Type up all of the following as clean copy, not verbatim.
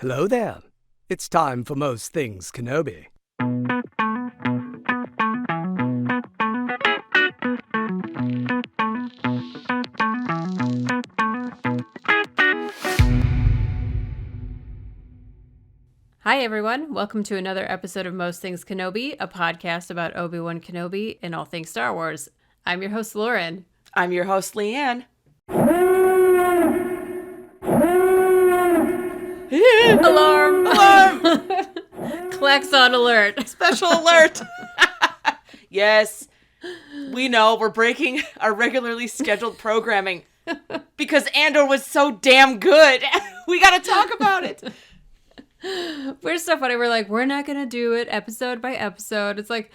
Hello there. It's time for Most Things Kenobi. Hi everyone, welcome to another episode of Most Things Kenobi, a podcast about Obi-Wan Kenobi and all things Star Wars. I'm your host, Lauren. I'm your host, Leanne. Alarm! Alarm! Klaxon alert! Special alert! Yes, we know we're breaking our regularly scheduled programming because Andor was so damn good. We gotta talk about it. We're so funny. We're like, we're not gonna do it episode by episode. It's like,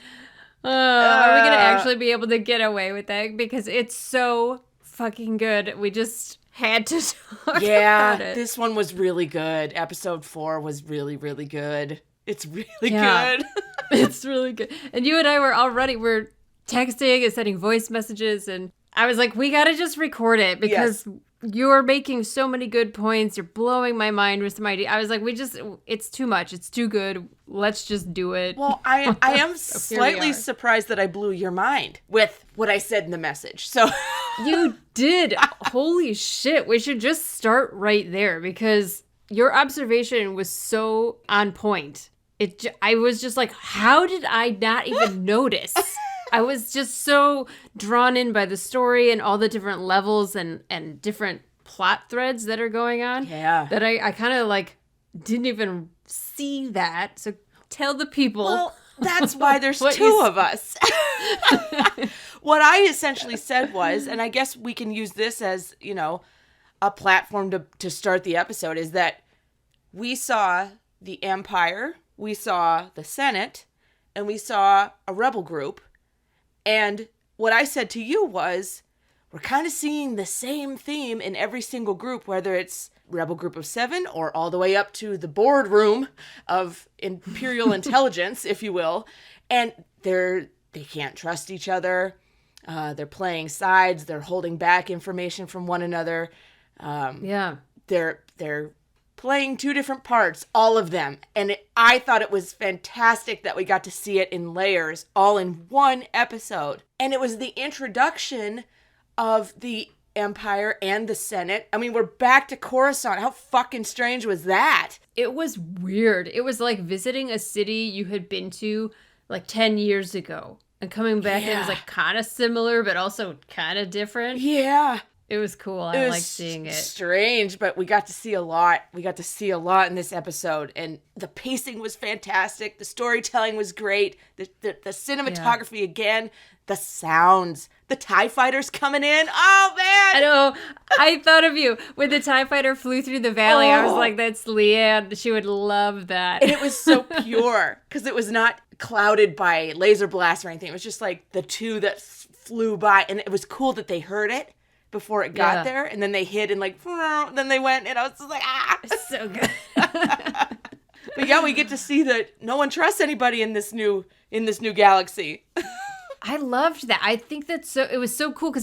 are we gonna actually be able to get away with that? Because it's so fucking good. We just had to talk about it. Yeah, this one was really good. Episode 4 was really, really good. It's really good. It's really good. And you and I we're texting and sending voice messages, and I was like, we gotta just record it because you're making so many good points. You're blowing my mind with some idea. I was like, it's too much. It's too good. Let's just do it. Well, I am slightly surprised that I blew your mind with what I said in the message. So you did. Holy shit. We should just start right there because your observation was so on point. I was just like, how did I not even notice? I was just so drawn in by the story and all the different levels and different plot threads that are going on. Yeah. That I kind of like didn't even see that. So tell the people. Well, that's why there's two of us. What I essentially said was, and I guess we can use this as, a platform to start the episode, is that we saw the Empire, we saw the Senate, and we saw a rebel group. And what I said to you was, we're kind of seeing the same theme in every single group, whether it's Rebel Group of 7 or all the way up to the boardroom of Imperial intelligence, if you will. And they can't trust each other. They're playing sides. They're holding back information from one another. They're playing two different parts, all of them. And I thought it was fantastic that we got to see it in layers, all in one episode. And it was the introduction of the Empire and the Senate. I mean, we're back to Coruscant. How fucking strange was that? It was weird. It was like visiting a city you had been to like 10 years ago. And coming back, and it was like kind of similar, but also kind of different. Yeah. It was cool. I liked seeing it. Strange, but we got to see a lot. We got to see a lot in this episode, and the pacing was fantastic. The storytelling was great. The cinematography again. The sounds. The TIE fighters coming in. Oh, man. I know. I thought of you. When the TIE fighter flew through the valley, I was like, that's Leanne. She would love that. And it was so pure, because it was not clouded by laser blasts or anything. It was just like the two that flew by, and it was cool that they heard it before it got there, and then they hid and then they went, and I was just like, It's so good. But yeah, we get to see that no one trusts anybody in this new galaxy. I loved that. I think it was so cool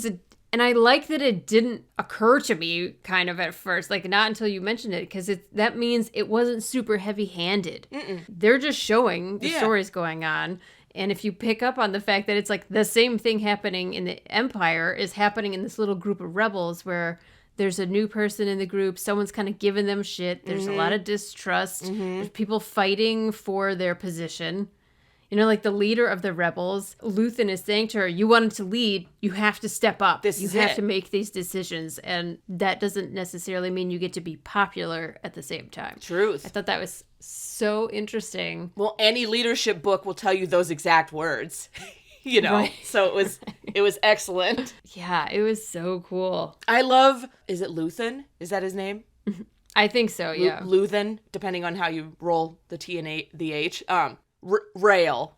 and I like that it didn't occur to me kind of at first, like not until you mentioned it, because that means it wasn't super heavy-handed. They're just showing the stories going on. And if you pick up on the fact that it's like the same thing happening in the Empire is happening in this little group of rebels where there's a new person in the group, someone's kind of giving them shit, there's a lot of distrust, there's people fighting for their position. Like the leader of the rebels, Luthan is saying to her, you wanted to lead, you have to step up. You have to make these decisions. And that doesn't necessarily mean you get to be popular at the same time. Truth. I thought that was so interesting. Well, any leadership book will tell you those exact words, Right. So it was excellent. Yeah, it was so cool. I love, is it Luthan? Is that his name? I think so, yeah. Luthan, depending on how you roll the T and the H. Rail,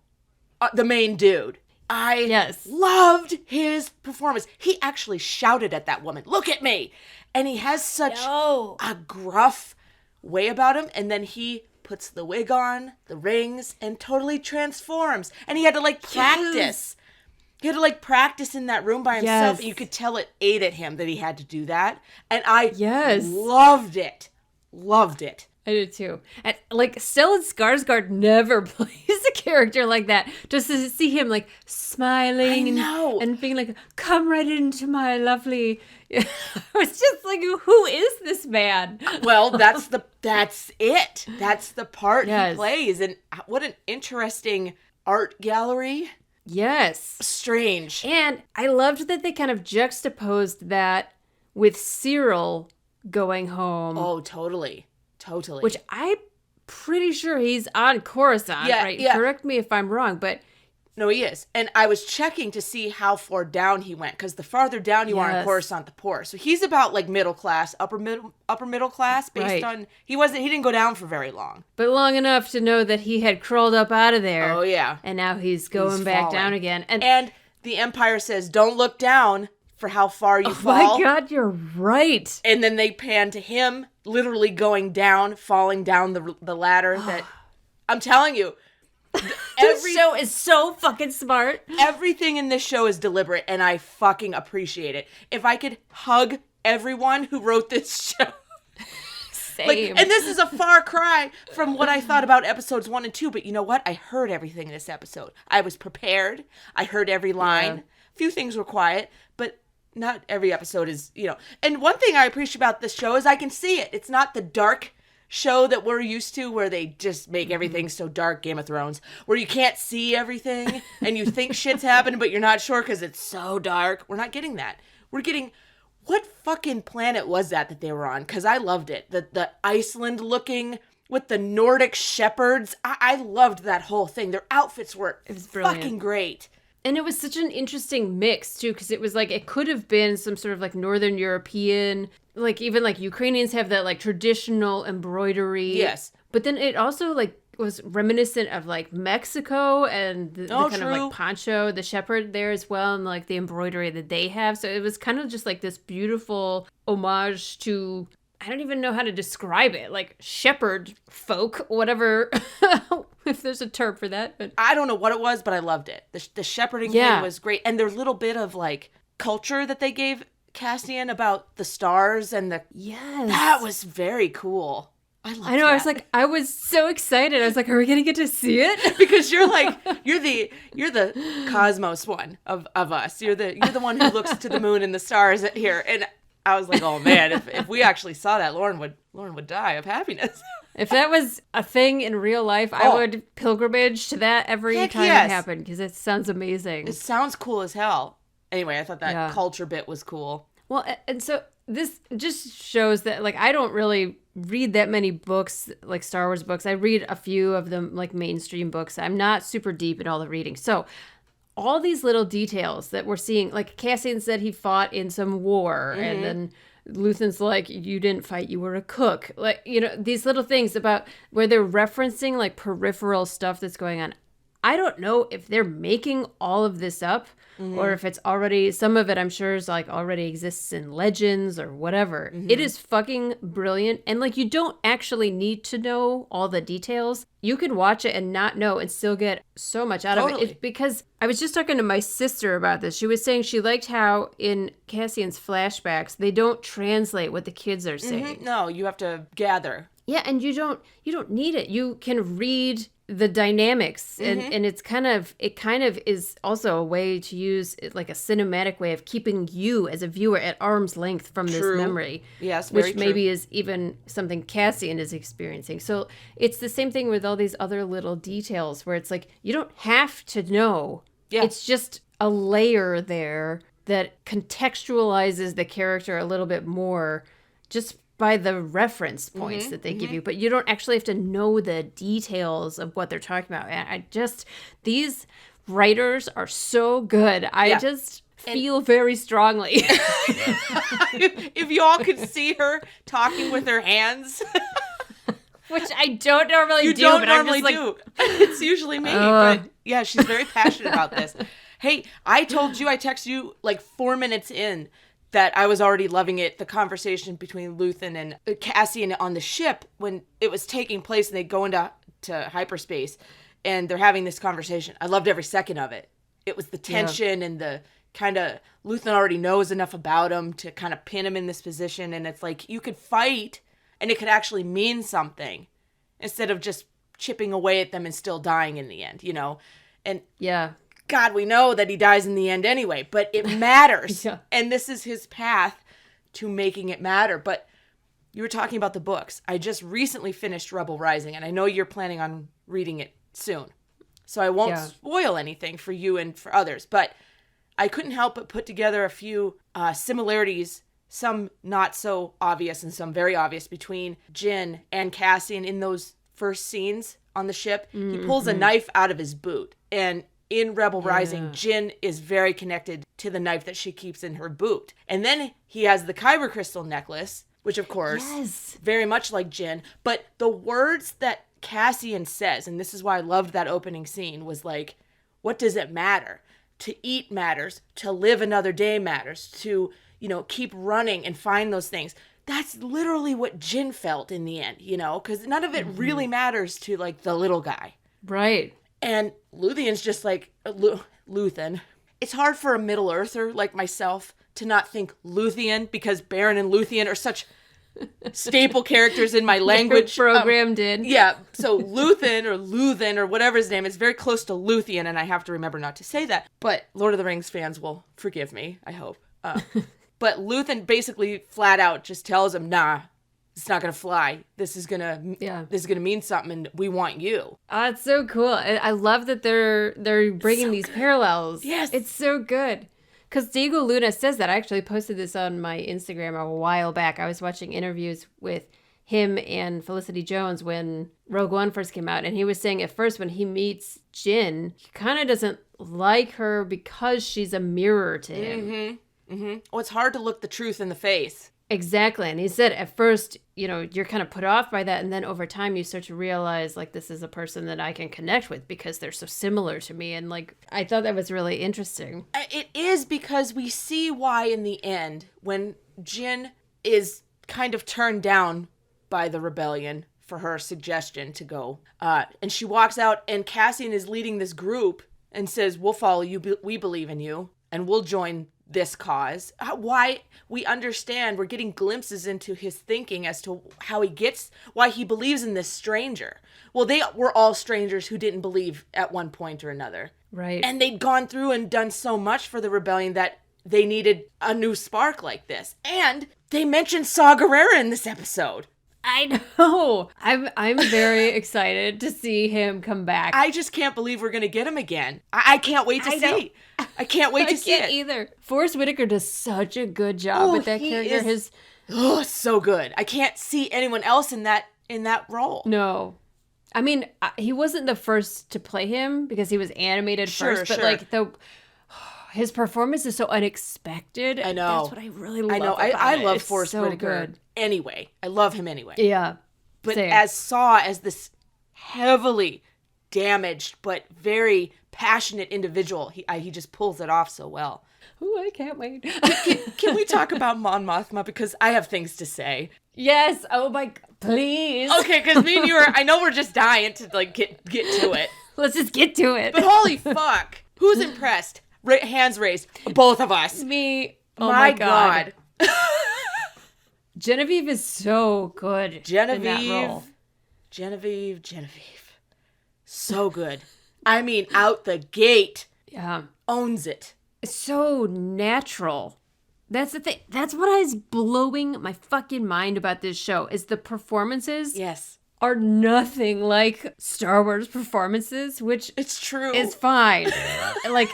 the main dude. I loved his performance. He actually shouted at that woman, "Look at me!" And he has such a gruff way about him. And then he puts the wig on, the rings, and totally transforms. And he had to practice. Yes. He had to practice in that room by himself. Yes. And you could tell it ate at him that he had to do that. And I loved it. Loved it. I did too. And like Stellan Skarsgård never plays a character like that. Just to see him like smiling and being like, "Come right into my lovely." It's just like, who is this man? Well, that's it. That's the part Yes. he plays, and what an interesting art gallery. Yes. Strange. And I loved that they kind of juxtaposed that with Cyril going home. Oh, totally. Which I'm pretty sure he's on Coruscant, right? Yeah. Correct me if I'm wrong, but... No, he is. And I was checking to see how far down he went, because the farther down you are on Coruscant, the poorer. So he's about like middle class, upper middle class, based on... He didn't go down for very long. But long enough to know that he had crawled up out of there. Oh, yeah. And now he's going back falling. down again. And the Empire says, don't look down for how far you fall. Oh my God, you're right. And then they pan to him literally going down, falling down the ladder. That I'm telling you, This show is so fucking smart. everything in this show is deliberate, and I fucking appreciate it. If I could hug everyone who wrote this show. Same. And this is a far cry from what I thought about episodes 1 and 2, but you know what? I heard everything in this episode. I was prepared. I heard every line. Yeah. Few things were quiet, but not every episode is, And one thing I appreciate about this show is I can see it. It's not the dark show that we're used to where they just make everything so dark, Game of Thrones, where you can't see everything and you think shit's happening, but you're not sure because it's so dark. We're not getting that. We're getting... What fucking planet was that they were on? Because I loved it. The Iceland looking with the Nordic shepherds. I loved that whole thing. Their outfits were fucking great. And it was such an interesting mix, too, because it was like, it could have been some sort of like Northern European, like even like Ukrainians have that like traditional embroidery. Yes. But then it also like was reminiscent of like Mexico and the kind of like poncho, the shepherd there as well, and like the embroidery that they have. So it was kind of just like this beautiful homage to, I don't even know how to describe it, like shepherd folk, whatever, if there's a term for that. But I don't know what it was, but I loved it. The shepherding thing was great. And their little bit of like culture that they gave Cassian about the stars and the... Yes. That was very cool. I know. That. I was so excited. I was like, are we going to get to see it? Because you're the cosmos one of us. You're the one who looks to the moon and the stars here. And I was like, oh man, if we actually saw that, Lauren would die of happiness. If that was a thing in real life, I would pilgrimage to that every time it happened, because it sounds amazing. It sounds cool as hell. Anyway, I thought that culture bit was cool. Well, and so this just shows that, like, I don't really read that many books, like Star Wars books. I read a few of them, like mainstream books. I'm not super deep in all the reading. So all these little details that we're seeing, like Cassian said he fought in some war, and then Luthan's like, you didn't fight, you were a cook. Like, these little things about where they're referencing like peripheral stuff that's going on. I don't know if they're making all of this up or if it's already, some of it I'm sure is like already exists in legends or whatever. It is fucking brilliant. And like, you don't actually need to know all the details. You could watch it and not know and still get so much out of it. It's because I was just talking to my sister about this. She was saying she liked how in Cassian's flashbacks, they don't translate what the kids are saying. No, you have to gather. Yeah, and you don't need it. You can read the dynamics, and it kind of is also a way to use like a cinematic way of keeping you as a viewer at arm's length from this memory. Yes, very which maybe is even something Cassian is experiencing. So it's the same thing with all these other little details where it's like you don't have to know. Yeah. It's just a layer there that contextualizes the character a little bit more, just by the reference points that they give you, but you don't actually have to know the details of what they're talking about. And these writers are so good. I just feel very strongly. If you all could see her talking with her hands. Which I don't normally do. You don't normally do. It's usually me. But yeah, she's very passionate about this. Hey, I texted you like 4 minutes in that I was already loving it, the conversation between Luthan and Cassian on the ship when it was taking place and they go into hyperspace and they're having this conversation. I loved every second of it. It was the tension and the kind of, Luthan already knows enough about him to kind of pin him in this position, and it's like you could fight and it could actually mean something instead of just chipping away at them and still dying in the end, And Yeah. God, we know that he dies in the end anyway, but it matters. Yeah. And this is his path to making it matter. But you were talking about the books. I just recently finished Rebel Rising, and I know you're planning on reading it soon. So I won't spoil anything for you and for others. But I couldn't help but put together a few similarities, some not so obvious and some very obvious, between Jin and Cassian in those first scenes on the ship. He pulls a knife out of his boot. And in Rebel Rising, Jin is very connected to the knife that she keeps in her boot. And then he has the Kyber crystal necklace, which of course, very much like Jin. But the words that Cassian says, and this is why I loved that opening scene, was like, what does it matter? To eat matters. To live another day matters. To, keep running and find those things. That's literally what Jin felt in the end, because none of it really matters to, like, the little guy. Right. And Luthan's just like, Luthan. It's hard for a Middle Earther like myself to not think Luthan, because Baron and Luthan are such staple characters in my language. Programmed in. Yeah, so Luthan or whatever his name is very close to Luthian, and I have to remember not to say that. But Lord of the Rings fans will forgive me, I hope. But Luthan basically flat out just tells him, nah, it's not gonna fly. This is gonna mean something, and we want you. It's so cool. I love that they're bringing these parallels. Yes, it's so good. Because Diego Luna says that. I actually posted this on my Instagram a while back. I was watching interviews with him and Felicity Jones when Rogue One first came out, and he was saying at first when he meets Jin, he kind of doesn't like her because she's a mirror to him. Well, it's hard to look the truth in the face. Exactly. And he said at first, you're kind of put off by that. And then over time, you start to realize, like, this is a person that I can connect with because they're so similar to me. And, like, I thought that was really interesting. It is, because we see why in the end, when Jin is kind of turned down by the rebellion for her suggestion to go, and she walks out, and Cassian is leading this group and says, we'll follow you, we believe in you, and we'll join this cause. Why we understand, we're getting glimpses into his thinking as to why he believes in this stranger. Well, they were all strangers who didn't believe at one point or another. Right. And they'd gone through and done so much for the rebellion that they needed a new spark like this. And they mentioned Saw Gerrera in this episode. I know. I'm very excited to see him come back. I just can't believe we're going to get him again. I can't wait to see. I can't wait to see it. I can't either. Forrest Whitaker does such a good job with that character. So good. I can't see anyone else in that role. No. I mean, he wasn't the first to play him because he was animated first, but like his performance is so unexpected. I know. That's what I really love. I know. I love Forrest Whitaker. Good. Anyway, I love him anyway. Yeah. But same. as Saw, as this heavily damaged but very passionate individual, he just pulls it off so well. Ooh, I can't wait. Can we talk about Mon Mothma, because I have things to say. Yes. Oh my, please. Okay, because me and you I know we're just dying to like get to it. Let's just get to it. But holy fuck, who's impressed? Hands raised, both of us. Me. Oh my God. Genevieve is so good. In that role. Genevieve. So good. I mean, out the gate. Yeah. Owns it. So natural. That's the thing. That's what is blowing my fucking mind about this show is the performances. Yes. Are nothing like Star Wars performances, which it's true. Is fine. Like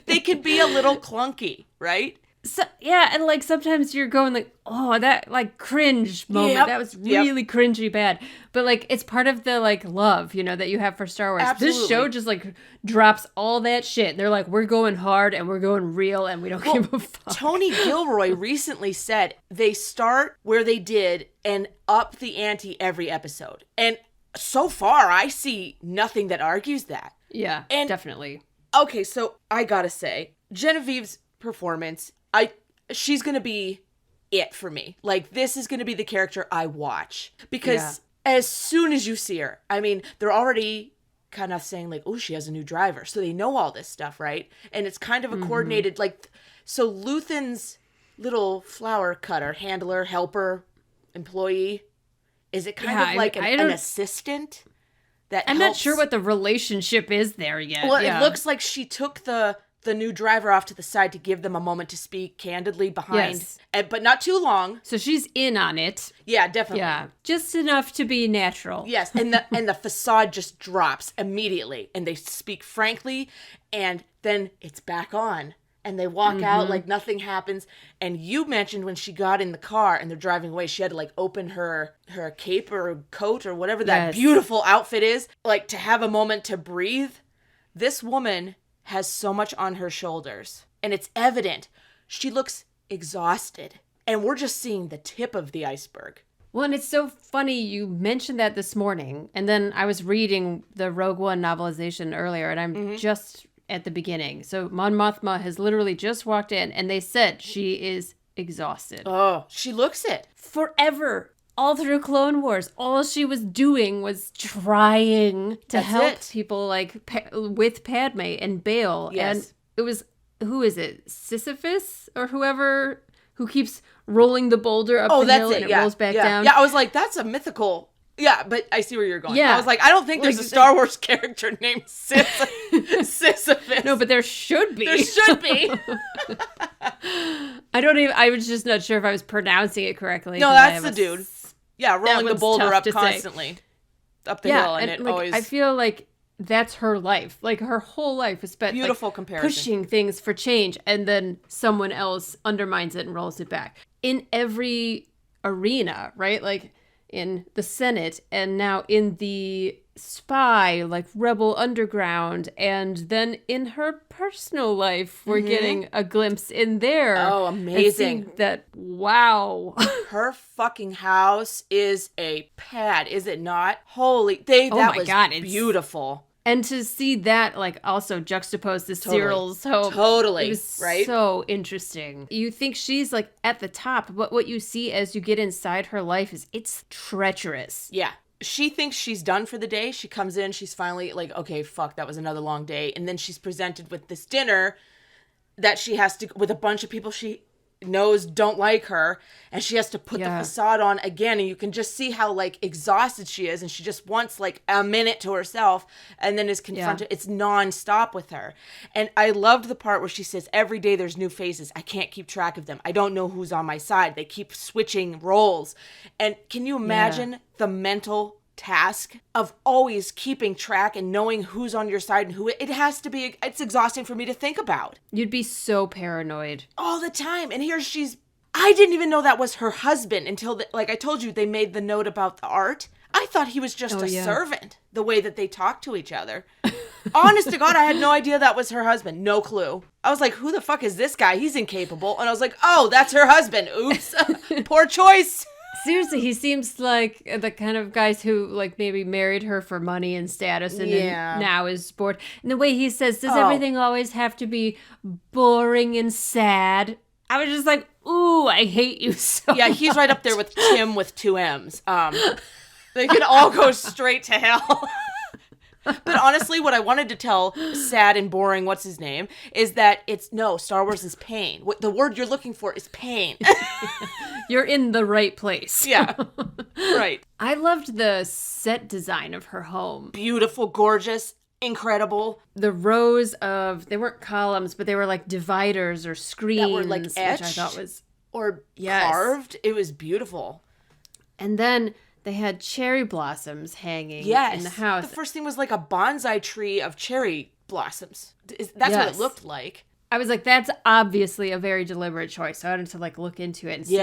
they can be a little clunky, right? So yeah, and like sometimes you're going like, oh, that like cringe moment. Yep. That was really cringy bad. But like it's part of the like love, that you have for Star Wars. Absolutely. This show just like drops all that shit. They're like, we're going hard and we're going real and we don't give a fuck. Tony Gilroy recently said they start where they did and up the ante every episode. And so far I see nothing that argues that. Yeah, and definitely. Okay, so I gotta say, Genevieve's performance, she's gonna be it for me. Like, this is gonna be the character I watch. Because as soon as you see her, I mean, they're already kind of saying like, oh, she has a new driver. So they know all this stuff, right? And it's kind of a coordinated, like, so Luthan's little flower cutter, handler, helper, employee? Is it kind of like an assistant? I'm not sure what the relationship is there yet. Well, it looks like she took the new driver off to the side to give them a moment to speak candidly behind, but not too long. So she's in on it. Yeah, definitely. Yeah, just enough to be natural. Yes, and the facade just drops immediately, and they speak frankly, and then it's back on. And they walk out like nothing happens. And you mentioned when she got in the car and they're driving away, she had to like open her cape or coat or whatever that beautiful outfit is, like to have a moment to breathe. This woman has so much on her shoulders, and it's evident. She looks exhausted, and we're just seeing the tip of the iceberg. Well, and it's so funny you mentioned that this morning, and then I was reading the Rogue One novelization earlier, and I'm just at the beginning. So Mon Mothma has literally just walked in, and they said she is exhausted. Oh, she looks it. Forever. All through Clone Wars, all she was doing was trying to help people like with Padme and Bail. Yes. And it was, who is it? Sisyphus or whoever who keeps rolling the boulder up the hill and it rolls back down. Yeah, I was like, that's a mythical. Yeah, but I see where you're going. Yeah. I was like, I don't think there's a Star Wars character named Sisyphus. No, but there should be. There should be. I was just not sure if I was pronouncing it correctly. No, that's the dude. Yeah, rolling the boulder up constantly. Up the hill, and it like, always... I feel like that's her life. Like, her whole life is spent beautiful comparison. Pushing things for change, and then someone else undermines it and rolls it back. In every arena, right? Like, in the Senate, and now in the spy, like Rebel Underground, and then in her personal life, we're getting a glimpse in there. Oh, amazing. That, wow. Her fucking house is a pad, is it not? Holy, that was beautiful. And to see that, like, also juxtaposed to Cyril's home. Totally, it was right? So interesting. You think she's, like, at the top, but what you see as you get inside her life is it's treacherous. Yeah. She thinks she's done for the day. She comes in, she's finally like, okay, fuck, that was another long day. And then she's presented with this dinner that she has to, with a bunch of people she knows don't like her, and she has to put the facade on again, and you can just see how like exhausted she is, and she just wants like a minute to herself, and then is confronted. It's nonstop with her. And I loved the part where she says, every day there's new faces, I can't keep track of them, I don't know who's on my side, they keep switching roles. And can you imagine the mental task of always keeping track and knowing who's on your side and who it's exhausting for me to think about. You'd be so paranoid all the time. And here I didn't even know that was her husband until like I told you, they made the note about the art. I thought he was just a servant, the way that they talk to each other. Honest to God, I had no idea that was her husband. No clue. I was like, who the fuck is this guy? He's incapable. And I was like, oh, that's her husband. Oops. Poor choice. Seriously, he seems like the kind of guys who like maybe married her for money and status and then now is bored. And the way he says, does everything always have to be boring and sad? I was just like, ooh, I hate you so Yeah, he's right up there with Tim with 2 M's. They can all go straight to hell. But honestly, what I wanted to tell sad and boring, what's his name, is that Star Wars is pain. What the word you're looking for is pain. You're in the right place. Yeah, right. I loved the set design of her home. Beautiful, gorgeous, incredible. The rows they weren't columns, but they were like dividers or screens. That were like etched, which I thought was carved. It was beautiful. And then they had cherry blossoms hanging in the house. The first thing was like a bonsai tree of cherry blossoms. That's what it looked like. I was like, that's obviously a very deliberate choice. So I wanted to like look into it and see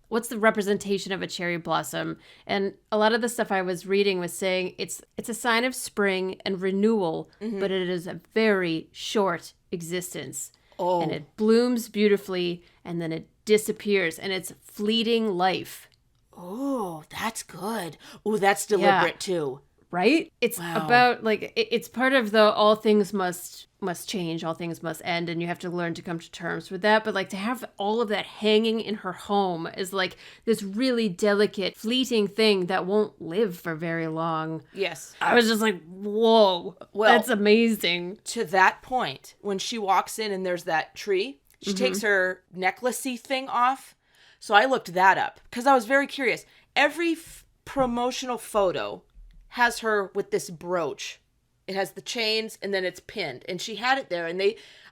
what's the representation of a cherry blossom. And a lot of the stuff I was reading was saying it's a sign of spring and renewal, but it is a very short existence. Oh. And it blooms beautifully and then it disappears, and it's fleeting life. Oh, that's good. Oh, that's deliberate too. Right? It's about like it's part of the all things must change, all things must end, and you have to learn to come to terms with that. But like to have all of that hanging in her home is like this really delicate, fleeting thing that won't live for very long. Yes. I was just like, whoa, that's amazing. To that point, when she walks in and there's that tree, she takes her necklacey thing off. So I looked that up because I was very curious. Every promotional photo has her with this brooch. It has the chains and then it's pinned. And she had it there. And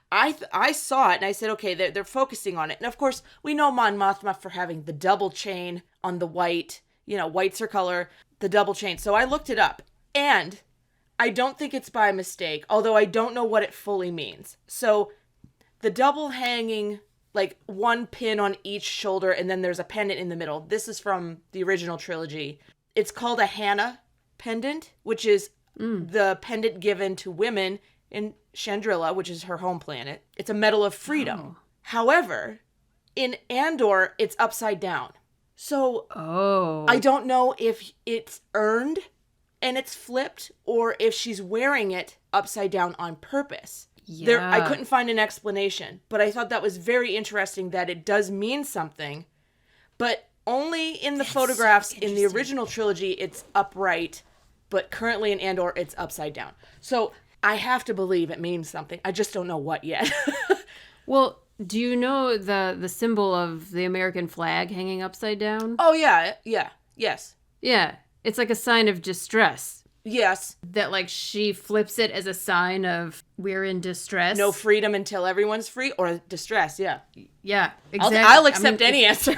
I saw it and I said, okay, they're focusing on it. And of course, we know Mon Mothma for having the double chain on the white. You know, white's her color, the double chain. So I looked it up. And I don't think it's by mistake, although I don't know what it fully means. So the double hanging, like one pin on each shoulder, and then there's a pendant in the middle. This is from the original trilogy. It's called a Hannah pendant, which is the pendant given to women in Chandrila, which is her home planet. It's a medal of freedom. Oh. However, in Andor, it's upside down. So I don't know if it's earned and it's flipped or if she's wearing it upside down on purpose. Yeah. I couldn't find an explanation, but I thought that was very interesting that it does mean something, but only in the photographs in the original trilogy, it's upright, but currently in Andor, it's upside down. So I have to believe it means something. I just don't know what yet. Well, do you know the symbol of the American flag hanging upside down? Oh, yeah. Yes. Yeah. It's like a sign of distress. Yes. That, like, she flips it as a sign of we're in distress. No freedom until everyone's free, or distress, yeah. Yeah, exactly. I'll accept any answer.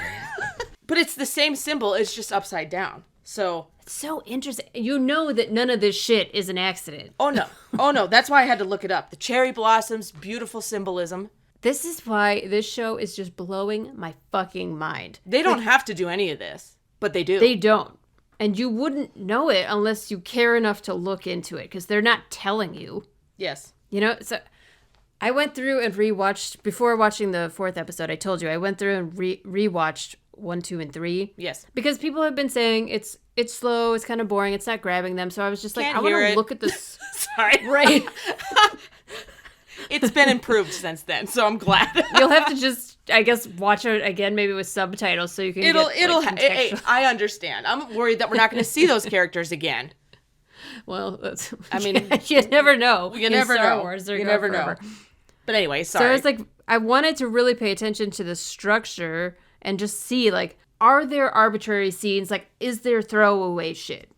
But it's the same symbol, it's just upside down. So it's so interesting. You know that none of this shit is an accident. Oh, no. That's why I had to look it up. The cherry blossoms, beautiful symbolism. This is why this show is just blowing my fucking mind. They don't have to do any of this, but they do. They don't. And you wouldn't know it unless you care enough to look into it, because they're not telling you. Yes. You know, so I went through and rewatched, before watching the 4th episode, I told you, I went through and rewatched 1, 2, and 3. Yes. Because people have been saying it's slow, it's kind of boring, it's not grabbing them. So I was just like, Can't I want hear to it. look at this. Sorry. Right. It's been improved since then, so I'm glad. You'll have to just, I guess, watch it again, maybe with subtitles, so you can I understand. I'm worried that we're not going to see those characters again. Well, I mean, you never know. You never Star know. Wars, You never know. But anyway, sorry. So it's like, I wanted to really pay attention to the structure and just see, like, are there arbitrary scenes? Like, is there throwaway shit?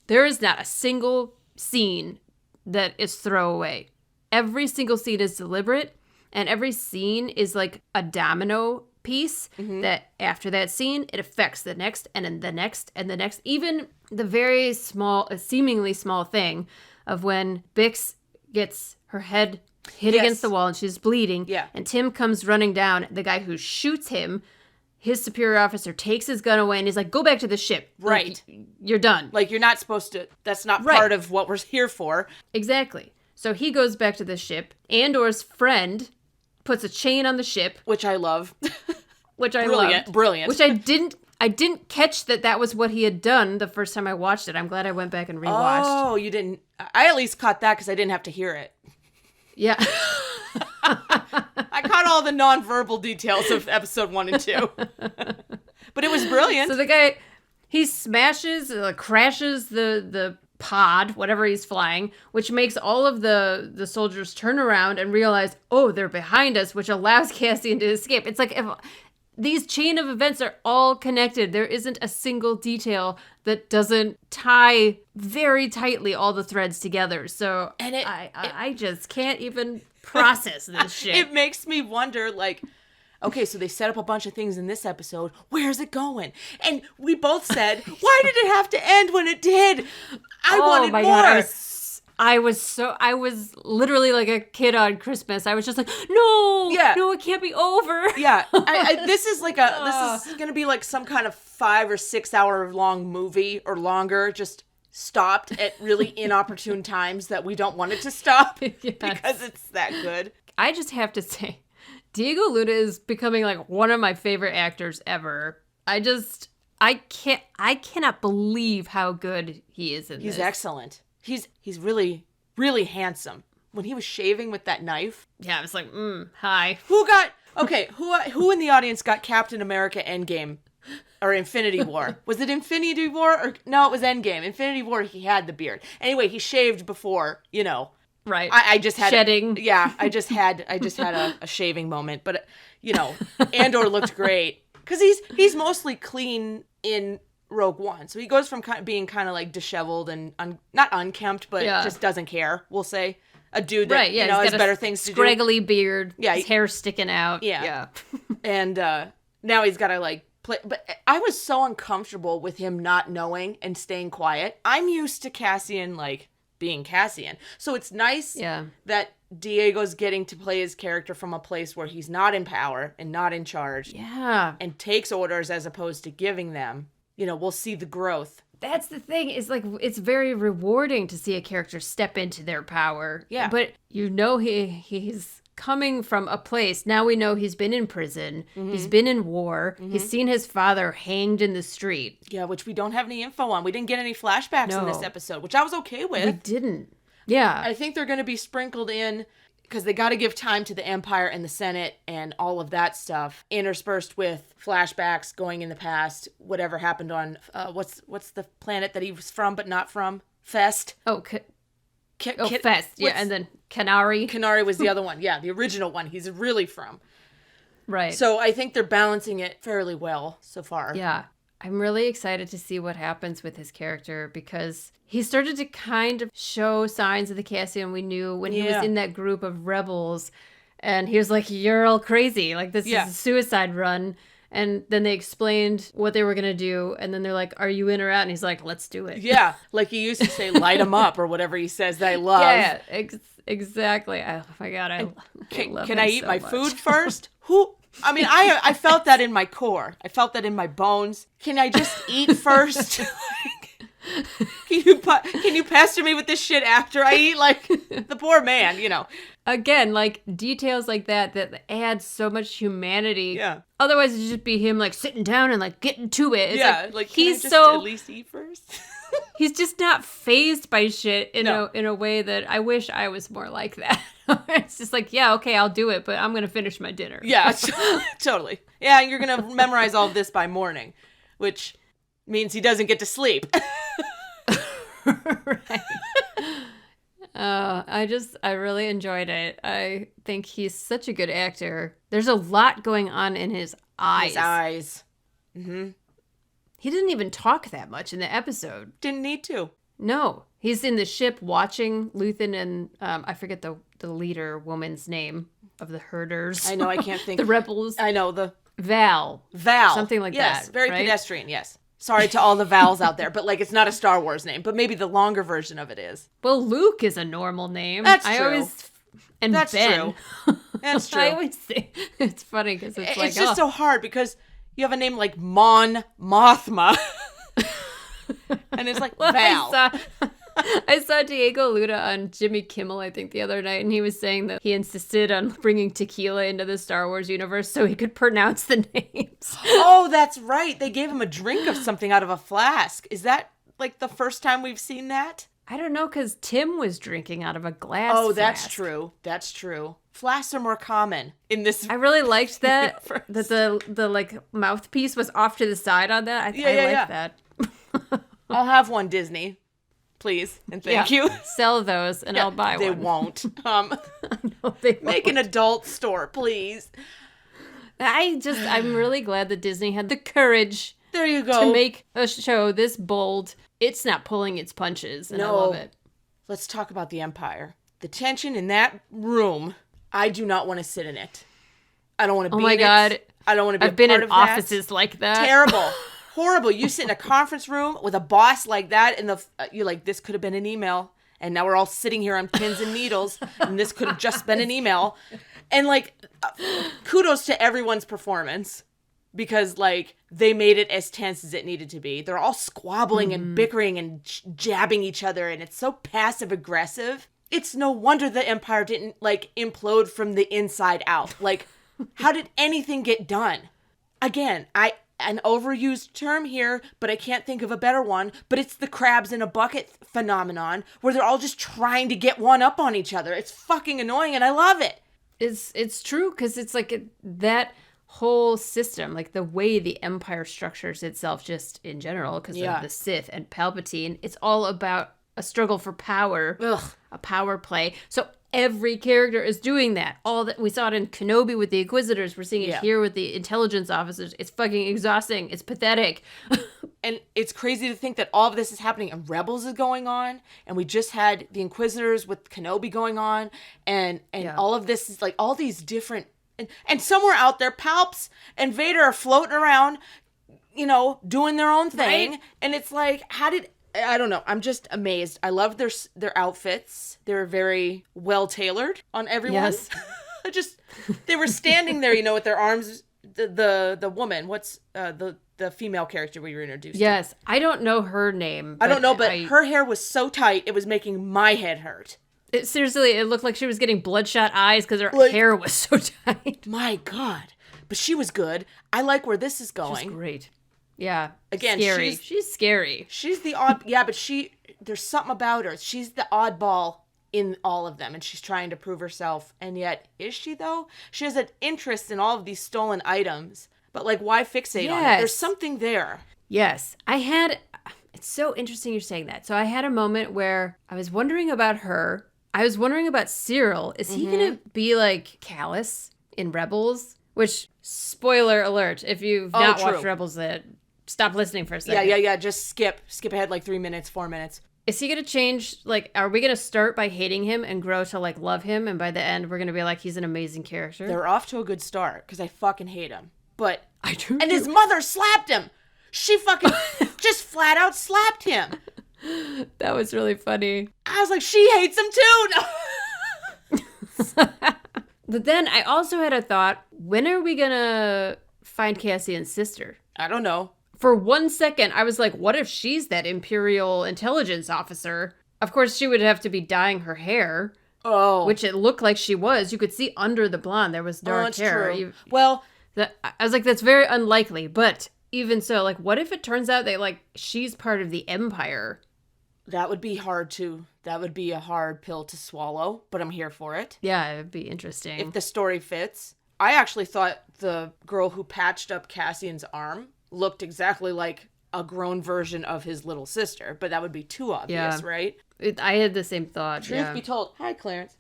There is not a single scene that is throwaway. Every single scene is deliberate, and every scene is like a domino piece that after that scene, it affects the next, and then the next, and the next. Even the very small, seemingly small thing of when Bix gets her head hit against the wall and she's bleeding, and Tim comes running down, the guy who shoots him, his superior officer takes his gun away and he's like, go back to the ship. Right. Like, you're done. Like, you're not supposed to, that's not part of what we're here for. Exactly. So he goes back to the ship. Andor's friend puts a chain on the ship. Which I love. Which I loved. Brilliant. Which I didn't catch that was what he had done the first time I watched it. I'm glad I went back and rewatched. Oh, you didn't. I at least caught that because I didn't have to hear it. Yeah. I caught all the nonverbal details of episode 1 and 2. But it was brilliant. So the guy, he crashes the pod, whatever he's flying, which makes all of the soldiers turn around and realize, oh, they're behind us, which allows Cassian to escape. It's like, if these chain of events are all connected. There isn't a single detail that doesn't tie very tightly all the threads together. So I just can't even process this shit. It makes me wonder, like, okay, so they set up a bunch of things in this episode. Where's it going? And we both said, why did it have to end when it did? I wanted more. God, I was literally like a kid on Christmas. I was just like, no, it can't be over. Yeah, this is like this is gonna be like some kind of 5 or 6 hour long movie or longer, just stopped at really inopportune times that we don't want it to stop because it's that good. I just have to say, Diego Luna is becoming like one of my favorite actors ever. I cannot believe how good he is in this. He's excellent. He's really, really handsome. When he was shaving with that knife. Yeah, I was like, hi. Who in the audience got Captain America Endgame or Infinity War? Was it Infinity War or no, it was Endgame. Infinity War, he had the beard. Anyway, he shaved before, Right. I just had shedding. I just had a shaving moment, but Andor looked great. Because he's mostly clean in Rogue One. So he goes from being kind of like disheveled and not unkempt, but just doesn't care, we'll say. A dude that, has better things to do. Scraggly beard, his hair sticking out. Yeah. And now he's got to like play. But I was so uncomfortable with him not knowing and staying quiet. I'm used to Cassian like being Cassian. So it's nice that Diego's getting to play his character from a place where he's not in power and not in charge. Yeah. And takes orders as opposed to giving them. We'll see the growth. That's the thing, is like, it's very rewarding to see a character step into their power. Yeah. But he's coming from a place. Now we know he's been in prison. Mm-hmm. He's been in war. Mm-hmm. He's seen his father hanged in the street. Yeah, which we don't have any info on. We didn't get any flashbacks in this episode, which I was okay with. We didn't. Yeah. I think they're going to be sprinkled in because they got to give time to the Empire and the Senate and all of that stuff, interspersed with flashbacks going in the past, whatever happened on, what's the planet that he was from but not from? Fest. Fest. Yeah, and then Canary. Canary was the other one. Yeah, the original one he's really from. Right. So I think they're balancing it fairly well so far. Yeah. I'm really excited to see what happens with his character because he started to kind of show signs of the Cassian we knew when he was in that group of rebels. And he was like, you're all crazy. Like, this is a suicide run. And then they explained what they were going to do. And then they're like, are you in or out? And he's like, let's do it. Yeah. Like he used to say, light him up or whatever he says that I love. Yeah, exactly. Oh my God. I love Can him I eat so my much. food first? I mean, I felt that in my core. I felt that in my bones. Can I just eat first? Can you pester me with this shit after I eat? Like, the poor man, Again, like, details like that add so much humanity. Yeah. Otherwise, it'd just be him, like, sitting down and, like, getting to it. It's like he's can I just at least eat first? He's just not fazed by shit in a way that I wish I was more like that. It's just like, yeah, okay, I'll do it, but I'm going to finish my dinner. Yeah, totally. Yeah, you're going to memorize all of this by morning, which means he doesn't get to sleep. Right. I really enjoyed it. I think he's such a good actor. There's a lot going on in his eyes. Mm-hmm. He didn't even talk that much in the episode. Didn't need to. No. He's in the ship watching Luthan and I forget the leader woman's name of the herders. I know, I can't think. The rebels. I know, the... Val. Something like that. Yes, very right? pedestrian, yes. Sorry to all the Vals out there, but like it's not a Star Wars name, but maybe the longer version of it is. Well, Luke is a normal name. That's true. That's Ben. True. That's true. I always think it's funny because it's just so hard because you have a name like Mon Mothma, and it's like Val. I saw Diego Luna on Jimmy Kimmel, I think, the other night, and he was saying that he insisted on bringing tequila into the Star Wars universe so he could pronounce the names. Oh, that's right. They gave him a drink of something out of a flask. Is that like the first time we've seen that? I don't know, because Tim was drinking out of a glass flask. That's true. That's true. Flasks are more common in this. I really liked that. That the like mouthpiece was off to the side on that. I like that. I'll have one, Disney. Please and thank you. Sell those and I'll buy they one. They won't. No, they make an adult store, please. I'm really glad that Disney had the courage. There you go. To make a show this bold. It's not pulling its punches, and I love it. Let's talk about the Empire. The tension in that room. I do not want to sit in it. I don't want to be in it. Oh my God. I don't want to be I've been in of offices like that. Terrible. Horrible. You sit in a conference room with a boss like that, and you're like, this could have been an email, and now we're all sitting here on pins and needles, and this could have just been an email. And like, kudos to everyone's performance, because like they made it as tense as it needed to be. They're all squabbling and bickering and jabbing each other, and it's so passive aggressive. It's no wonder the Empire didn't like implode from the inside out. Like, how did anything get done? Again, an overused term here, but I can't think of a better one, but it's the crabs in a bucket phenomenon where they're all just trying to get one up on each other. It's fucking annoying and I love it. It's true because it's like that whole system, like the way the Empire structures itself just in general because of the Sith and Palpatine, it's all about a struggle for power, a power play. So every character is doing that. All that we saw it in Kenobi with the Inquisitors. We're seeing it here with the intelligence officers. It's fucking exhausting. It's pathetic. And it's crazy to think that all of this is happening and Rebels is going on. And we just had the Inquisitors with Kenobi going on. And all of this is like all these different... And somewhere out there, Palps and Vader are floating around, you know, doing their own thing. Right? And it's like, I don't know. I'm just amazed. I love their outfits. They're very well tailored on everyone. Yes. They were standing there, you know, with their arms. The woman, what's the female character we were introduced to? Yes. I don't know her name. I don't know, but her hair was so tight, it was making my head hurt. Seriously, it looked like she was getting bloodshot eyes because her hair was so tight. My God. But she was good. I like where this is going. She's great. Yeah. Again, scary. She's scary. She's the odd... Yeah, but there's something about her. She's the oddball in all of them, and she's trying to prove herself. And yet, is she, though? She has an interest in all of these stolen items. But, like, why fixate on it? There's something there. Yes. It's so interesting you're saying that. So I had a moment where I was wondering about her. I was wondering about Cyril. Is he going to be like Callus in Rebels? Which, spoiler alert, if you've not watched Rebels, stop listening for a second. Yeah. Just skip ahead like 3 minutes, 4 minutes. Is he going to change? Like, are we going to start by hating him and grow to like love him? And by the end, we're going to be like, he's an amazing character. They're off to a good start because I fucking hate him. But I do. And his mother slapped him. She fucking just flat out slapped him. That was really funny. I was like, she hates him too. No. But then I also had a thought, when are we going to find Cassian's sister? I don't know. For 1 second, I was like, what if she's that Imperial intelligence officer? Of course, she would have to be dyeing her hair. Oh. Which it looked like she was. You could see under the blonde, there was dark hair. True. I was like, that's very unlikely. But even so, like, what if it turns out that, like, she's part of the Empire? That would be a hard pill to swallow, but I'm here for it. Yeah, it would be interesting. If the story fits. I actually thought the girl who patched up Cassian's arm looked exactly like a grown version of his little sister, but that would be too obvious, right? I had the same thought. Truth be told, hi Clarence.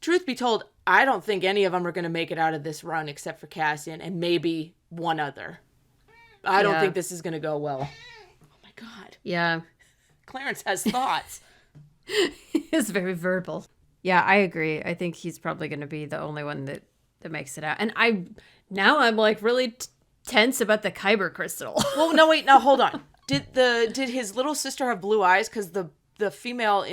Truth be told, I don't think any of them are going to make it out of this run except for Cassian and maybe one other. I don't think this is going to go well. Oh my God. Yeah. Clarence has thoughts. He's very verbal. Yeah, I agree. I think he's probably going to be the only one that makes it out. And I'm like really tense about the Kyber crystal. Well, no, wait, now hold on. Did his little sister have blue eyes? Because the female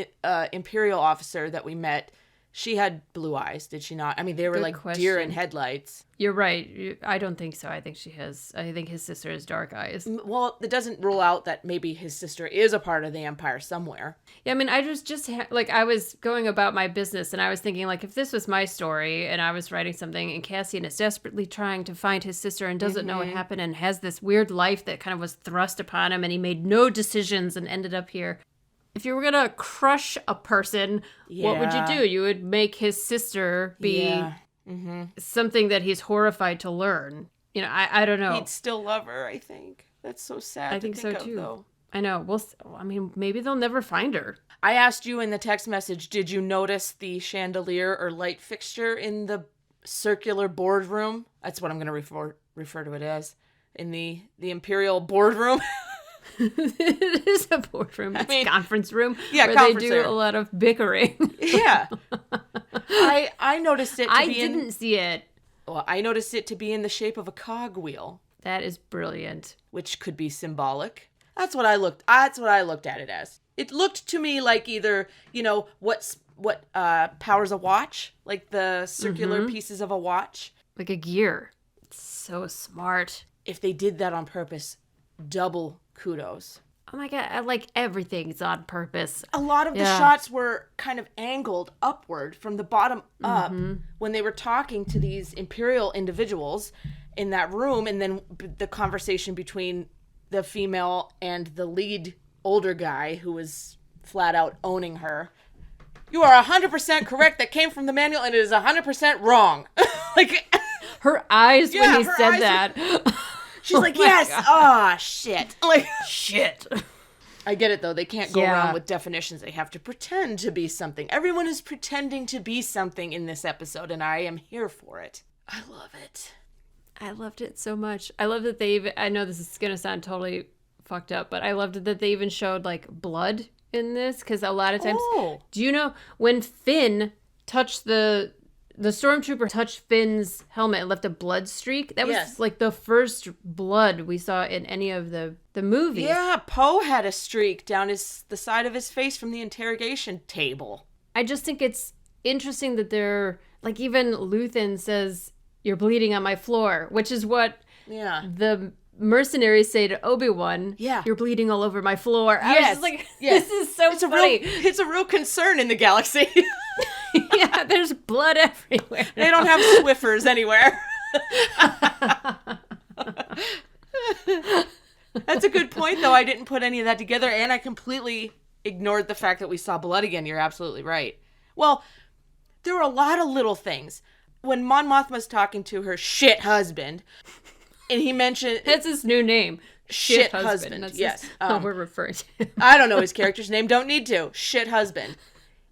Imperial officer that we met, she had blue eyes, did she not? I mean, they were like deer in headlights. You're right. I don't think so. I think his sister has dark eyes. Well, it doesn't rule out that maybe his sister is a part of the Empire somewhere. Yeah, I mean, I I was going about my business and I was thinking, like, if this was my story and I was writing something and Cassian is desperately trying to find his sister and doesn't know what happened and has this weird life that kind of was thrust upon him and he made no decisions and ended up here. If you were going to crush a person, what would you do? You would make his sister be something that he's horrified to learn. You know, I don't know. He'd still love her, I think. That's so sad I think so too. Though. I know. Well, I mean, maybe they'll never find her. I asked you in the text message, did you notice the chandelier or light fixture in the circular boardroom? That's what I'm going to refer to it as. In the Imperial boardroom. It is a boardroom. It's a conference room where they do a lot of bickering. Yeah. I noticed it to didn't see it. Well, I noticed it to be in the shape of a cogwheel. That is brilliant. Which could be symbolic. That's what I looked at it as. It looked to me like either, you know, what powers a watch, like the circular pieces of a watch. Like a gear. It's so smart. If they did that on purpose, double kudos. Oh my God, like everything's on purpose. A lot of the shots were kind of angled upward from the bottom up when they were talking to these Imperial individuals in that room, and then the conversation between the female and the lead older guy who was flat out owning her. You are 100% correct. That came from the manual and it is 100% wrong. Like her eyes when he said that. She's like, yes. Oh, shit. Like, shit. I get it, though. They can't go Yeah. around with definitions. They have to pretend to be something. Everyone is pretending to be something in this episode, and I am here for it. I love it. I loved it so much. I love that they even, I know this is going to sound totally fucked up, but I loved it that they even showed like blood in this, because a lot of times, do you know when Finn touched the stormtrooper touched Finn's helmet and left a blood streak? That was like the first blood we saw in any of the movies. Yeah, Poe had a streak down the side of his face from the interrogation table. I just think it's interesting that they're, like, even Luthan says, "You're bleeding on my floor," which is what the mercenaries say to Obi-Wan. Yeah. "You're bleeding all over my floor." I was just like, this is so funny. It's a real concern in the galaxy. Yeah, there's blood everywhere. They don't have Swiffers anywhere. That's a good point, though. I didn't put any of that together, and I completely ignored the fact that we saw blood again. You're absolutely right. Well, there were a lot of little things. When Mon Mothma's talking to her shit husband, and he mentioned... That's his new name. Shit husband. That's yes. how we're referring to him. I don't know his character's name. Don't need to. Shit husband.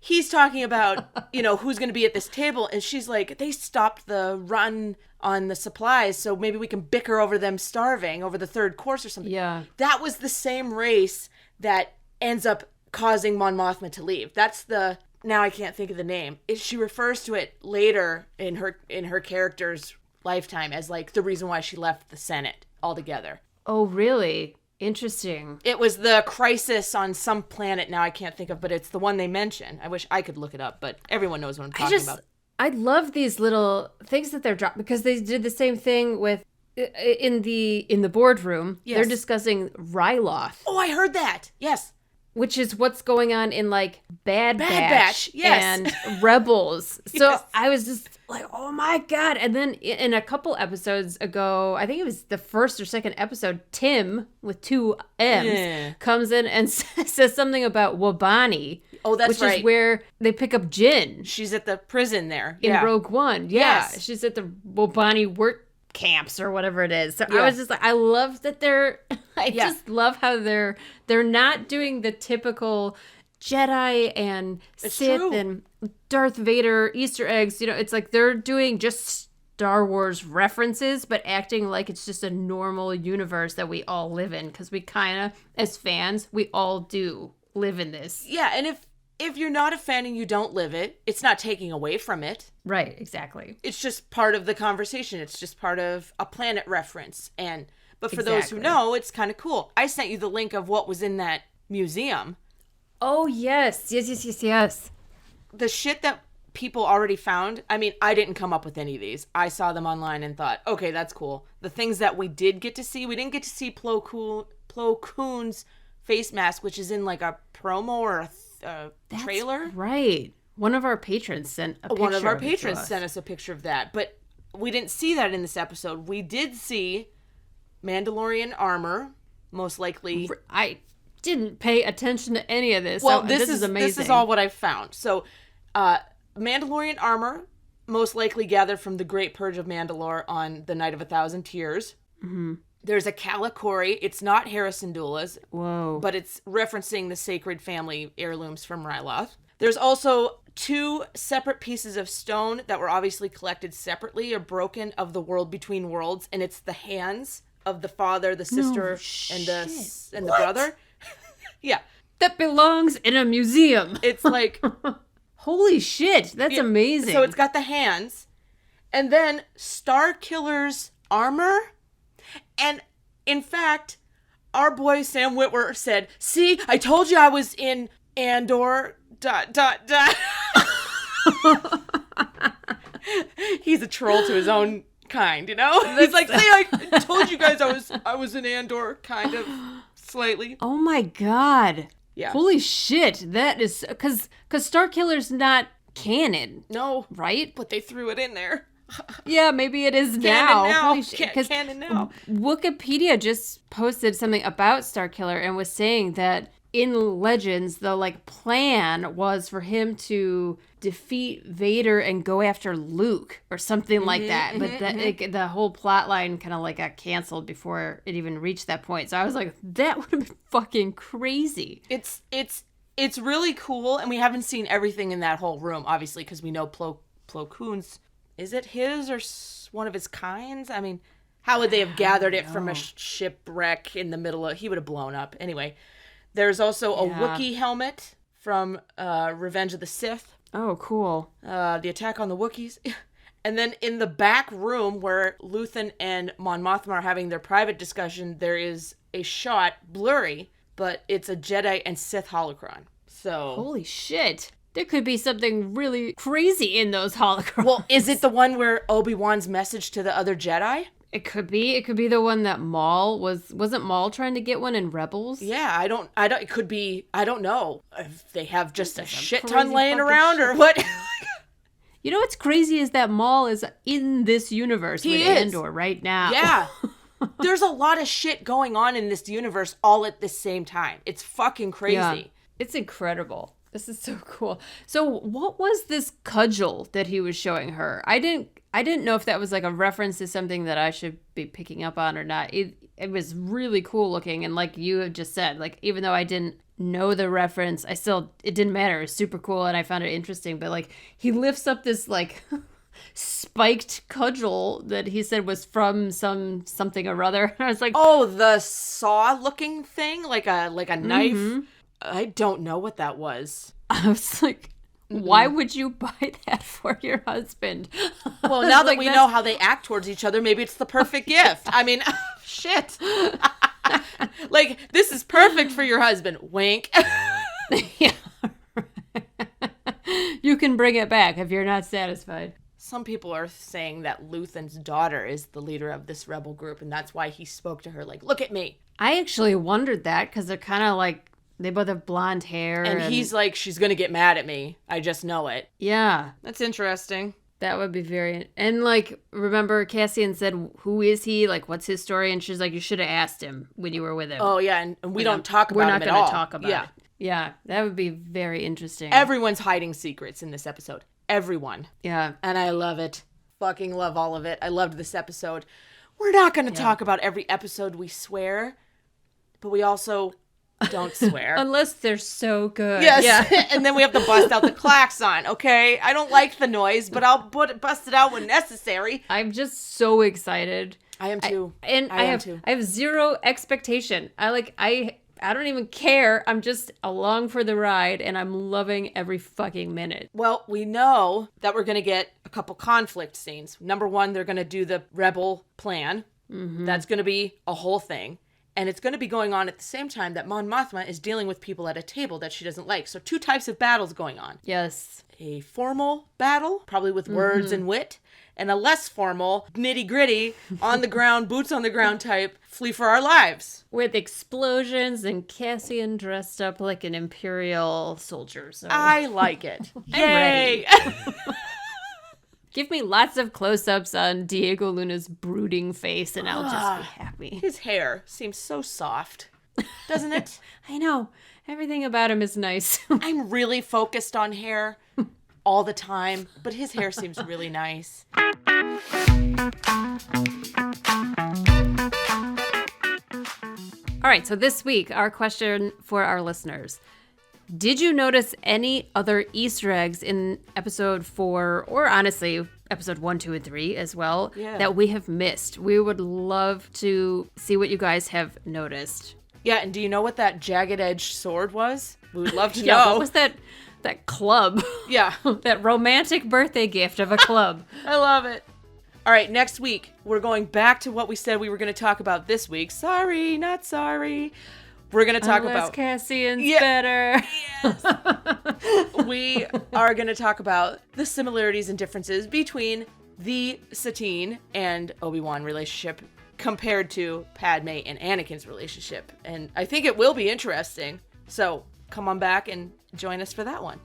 He's talking about, who's going to be at this table. And she's like, they stopped the run on the supplies, so maybe we can bicker over them starving over the third course or something. Yeah. That was the same race that ends up causing Mon Mothma to leave. That's the... Now I can't think of the name. She refers to it later in her character's lifetime as, like, the reason why she left the Senate altogether. Oh, really? Interesting. It was the crisis on some planet now I can't think of, but it's the one they mention. I wish I could look it up, but everyone knows what I'm talking about. I love these little things that they're dropping, because they did the same thing with in the boardroom. Yes. They're discussing Ryloth. Oh, I heard that. Yes. Which is what's going on in, like, Bad Batch yes. and Rebels. So Yes. I was just like, oh my God. And then in a couple episodes ago, I think it was the first or second episode, Tim, with 2 M's, comes in and says something about Wabani. Oh, that's which right. Which is where they pick up Jyn. She's at the prison there. In Rogue One. Yeah. Yes. She's at the Wabani work camps or whatever it is. So I was just like, I love that they're... I just love how they're not doing the typical Jedi and Sith and Darth Vader Easter eggs. It's like they're doing just Star Wars references, but acting like it's just a normal universe that we all live in, because we kind of, as fans, we all do live in this. Yeah, and if you're not a fan and you don't live it, it's not taking away from it. Right, exactly. It's just part of the conversation. It's just part of a planet reference. But for those who know, it's kind of cool. I sent you the link of what was in that museum. Oh, yes. Yes. The shit that people already found, I mean, I didn't come up with any of these. I saw them online and thought, okay, that's cool. The things that we did get to see, we didn't get to see Plo Koon's face mask, which is in like a promo or a trailer. That's right. One of our patrons sent a picture. One of our patrons sent us a picture of that. But we didn't see that in this episode. We did see Mandalorian armor, most likely. I didn't pay attention to any of this. Well, so this is amazing. This is all what I found. So, Mandalorian armor, most likely gathered from the Great Purge of Mandalore on the Night of 1,000 Tears. Mm-hmm. There's a Calicori. It's not Harrison Dula's. Whoa. But it's referencing the sacred family heirlooms from Ryloth. There's also 2 separate pieces of stone that were obviously collected separately or broken of the world between worlds, and it's the hands of the father, the sister, and the brother. Yeah. That belongs in a museum. It's like... Holy shit, that's amazing. So it's got the hands, and then Starkiller's armor, and in fact, our boy Sam Witwer said, "See, I told you I was in Andor, ... He's a troll to his own kind, He's like, "See, I told you guys I was in Andor, kind of, slightly." Oh my God. Yeah. Holy shit. That is... Because Starkiller's not canon. No. Right? But they threw it in there. Yeah, maybe it is Canon now. Holy shit. Canon now. Wikipedia just posted something about Starkiller and was saying that in Legends, the like plan was for him to defeat Vader and go after Luke or something like that. But the whole plot line kind of like got canceled before it even reached that point. So I was like, that would have been fucking crazy. It's really cool, and we haven't seen everything in that whole room, obviously, because we know Plo Koon's. Is it his or one of his kinds? I mean, how would they have gathered it from a shipwreck in the middle of... He would have blown up. Anyway, there's also a Wookiee helmet from Revenge of the Sith. Oh, cool. The attack on the Wookiees. And then in the back room where Luthan and Mon Mothma are having their private discussion, there is a shot, blurry, but it's a Jedi and Sith holocron. So... Holy shit. There could be something really crazy in those holocrons. Well, is it the one where Obi-Wan's message to the other Jedi? It could be. It could be the one that Maul wasn't Maul trying to get one in Rebels? Yeah, I don't, it could be, I don't know if they have just a shit ton laying around or what. You know what's crazy is that Maul is in this universe with Andor right now. Yeah. There's a lot of shit going on in this universe all at the same time. It's fucking crazy. Yeah, it's incredible. This is so cool. So what was this cudgel that he was showing her? I didn't know if that was like a reference to something that I should be picking up on or not. It was really cool looking. And like you had just said, like, even though I didn't know the reference, it didn't matter. It was super cool. And I found it interesting. But like, he lifts up this like spiked cudgel that he said was from something or other. I was like, oh, the saw looking thing, like a knife. Mm-hmm. I don't know what that was. I was like, why would you buy that for your husband? Well, now that we know how they act towards each other, maybe it's the perfect gift. I mean, shit. Like, this is perfect for your husband. Wink. Yeah. You can bring it back if you're not satisfied. Some people are saying that Luthan's daughter is the leader of this rebel group, and that's why he spoke to her like, look at me. I actually wondered that, because they're kind of like, they both have blonde hair. And he's like, she's going to get mad at me. I just know it. Yeah. That's interesting. That would be very... And, like, remember Cassian said, who is he? Like, what's his story? And she's like, you should have asked him when you were with him. Oh, yeah, and we don't talk about him at all. We're not going to talk about it. Yeah, that would be very interesting. Everyone's hiding secrets in this episode. Everyone. Yeah. And I love it. Fucking love all of it. I loved this episode. We're not going to talk about every episode we swear, but we also... don't swear. Unless they're so good. Yes. Yeah. And then we have to bust out the klaxon, okay? I don't like the noise, but I'll bust it out when necessary. I'm just so excited. I am too. I have zero expectation. I don't even care. I'm just along for the ride, and I'm loving every fucking minute. Well, we know that we're going to get a couple conflict scenes. Number one, they're going to do the rebel plan. Mm-hmm. That's going to be a whole thing. And it's going to be going on at the same time that Mon Mothma is dealing with people at a table that she doesn't like. So 2 types of battles going on. Yes. A formal battle, probably with words and wit, and a less formal, nitty-gritty, on-the-ground, boots-on-the-ground type, flee for our lives. With explosions and Cassian dressed up like an Imperial soldier. So I like it. Yay! Give me lots of close-ups on Diego Luna's brooding face, and I'll just be happy. His hair seems so soft, doesn't it? I know. Everything about him is nice. I'm really focused on hair all the time, but his hair seems really nice. All right, so this week, our question for our listeners. Did you notice any other Easter eggs in episode 4, or honestly, episode 1, 2, and 3 as well, that we have missed? We would love to see what you guys have noticed. Yeah, and do you know what that jagged edge sword was? We would love to know. What was that club? Yeah. That romantic birthday gift of a club. I love it. All right, next week, we're going back to what we said we were going to talk about this week. Sorry, not sorry. We're going to talk about... Cassian's better. Yes. We are going to talk about the similarities and differences between the Satine and Obi-Wan relationship compared to Padme and Anakin's relationship. And I think it will be interesting. So come on back and join us for that one.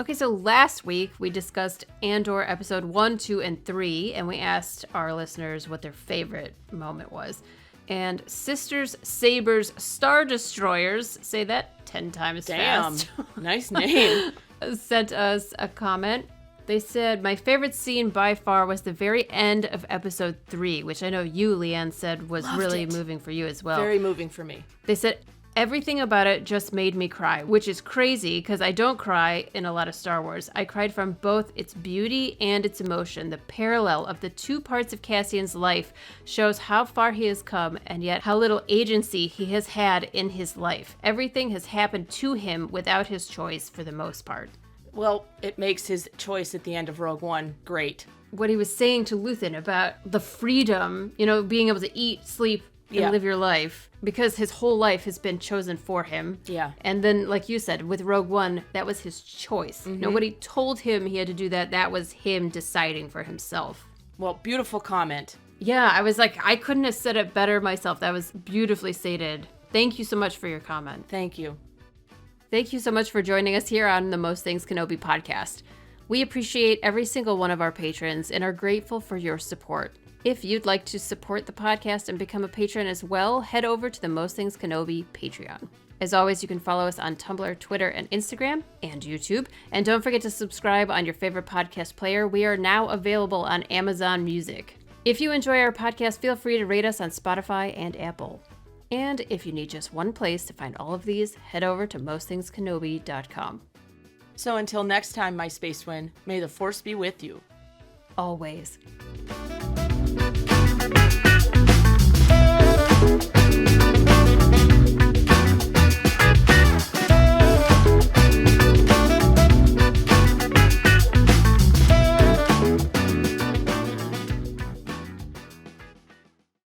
Okay, so last week we discussed Andor episode 1, 2, and 3, and we asked our listeners what their favorite moment was. And Sisters, Sabers, Star Destroyers, say that 10 times fast. Nice name. Sent us a comment. They said, my favorite scene by far was the very end of episode 3, which I know you, Leanne, said was Loved really it. moving for you as well. Very moving for me. They said, everything about it just made me cry, which is crazy because I don't cry in a lot of Star Wars. I cried from both its beauty and its emotion. The parallel of the two parts of Cassian's life shows how far he has come and yet how little agency he has had in his life. Everything has happened to him without his choice for the most part. Well, it makes his choice at the end of Rogue One great. What he was saying to Luthan about the freedom, being able to eat, sleep, and live your life, because his whole life has been chosen for him. Yeah. And then, like you said, with Rogue One, that was his choice. Mm-hmm. Nobody told him he had to do that. That was him deciding for himself. Well, beautiful comment. Yeah, I was like, I couldn't have said it better myself. That was beautifully stated. Thank you so much for your comment. Thank you. Thank you so much for joining us here on the Most Things Kenobi podcast. We appreciate every single one of our patrons and are grateful for your support. If you'd like to support the podcast and become a patron as well, head over to the Most Things Kenobi Patreon. As always, you can follow us on Tumblr, Twitter, and Instagram, and YouTube. And don't forget to subscribe on your favorite podcast player. We are now available on Amazon Music. If you enjoy our podcast, feel free to rate us on Spotify and Apple. And if you need just one place to find all of these, head over to mostthingskenobi.com. So until next time, my Space Twin, may the Force be with you. Always.